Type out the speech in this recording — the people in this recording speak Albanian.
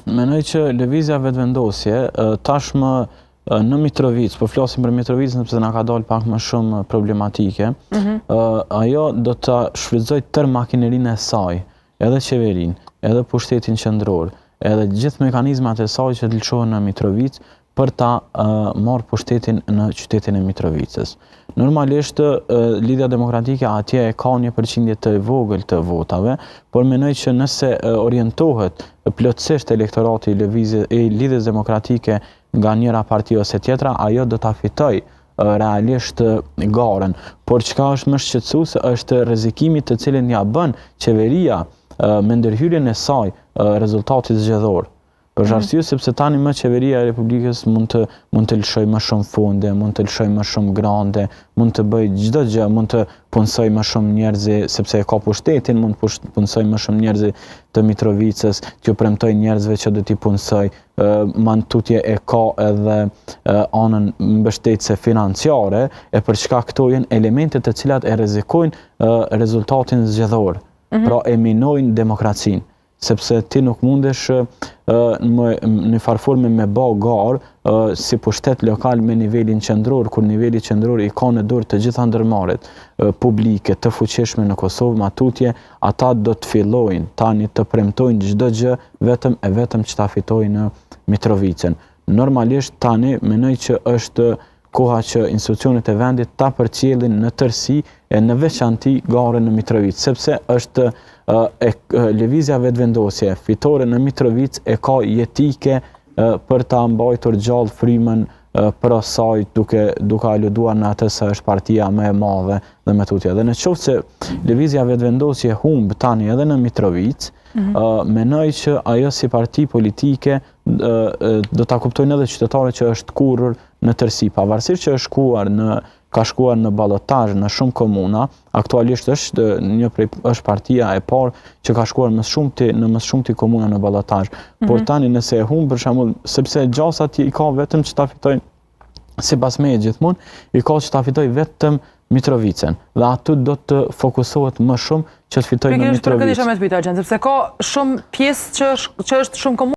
Menoj që lëvizja vetëvendosje tashmë në Mitrovic, po flasim për Mitrovic sepse na ka dalë pak më shumë problematike, ajo do të shfrytëzoj tërë makinerinë e saj, edhe qeverinë, edhe pushtetin qendror, edhe gjithë mekanizmat e saj që të lëshohen në Mitrovic për ta marrë pushtetin në qytetin e Mitrovicës. Normalisht, Lidhja Demokratike atje e ka një përqindje të vogël të votave, por menoj që nëse orientohet plotësisht elektorati i Lidhjes Demokratike nga njëra parti ose tjetra, ajo do ta fitoj realisht garën. Por çka është më shqetësues është rrezikimi të cilin ja bën qeveria me ndërhyrjen e saj rezultatit zgjedhor. Për arsye sepse tani më qeveria e Republikës mund të lëshoj më shumë fonde, mund të lëshoj më shumë grante, mund të bëj çdo gjë, mund të punsoj më shumë njerëz sepse ka pushtetin, mund të punsoj më shumë njerëz të Mitrovicës, t'ju premtoj njerëzve që do t'i punsoj. Mantutje e ka edhe anën mbështetëse financiare, e për çka këto janë elemente të cilat e rrezikojnë rezultatin zgjedhor. Pra e minojnë demokracinë. Sepse ti nuk mundesh në farforme me bë garë si pushtet lokal me nivelin qendror, kur niveli qendror i ka në dorë të gjitha ndërmarrjet publike të fuqishme në Kosovë, matutje ata do të fillojnë tani të premtojnë çdo gjë vetëm që ta fitojnë në Mitrovicën. Normalisht tani menoj që është koha që institucionet e vendit ta përcjellin në tërësi e në veçanti garën në Mitrovic, sepse është lëvizja vetëvendosje fitore në Mitrovic e ka jetike për ta mbajtur gjallë frymën për asaj duke aluduar në atë se është partia më e madhe dhe më tutje. Dhe në qoftë se lëvizja vetëvendosje humb tani edhe në Mitrovic, menoj që ajo si parti politike do ta kuptojnë edhe qytetarët që është kurrër në tërësi, pavarësisht që ka shkuar në ballotazh në shumë komuna, aktualisht është partia e parë që ka shkuar në më shumti komuna në ballotazh. Por tani nëse e humb për shembull, sepse gjasat i ka vetëm që ta fitojnë, sipas meje gjithmonë, i ka që ta fitojë vetëm Mitrovicën. Dhe aty do të fokusohet më shumë që të fitojë në Mitrovic. Për këtë isha me të pyeta, sepse ka shumë pjesë që është shumë komuna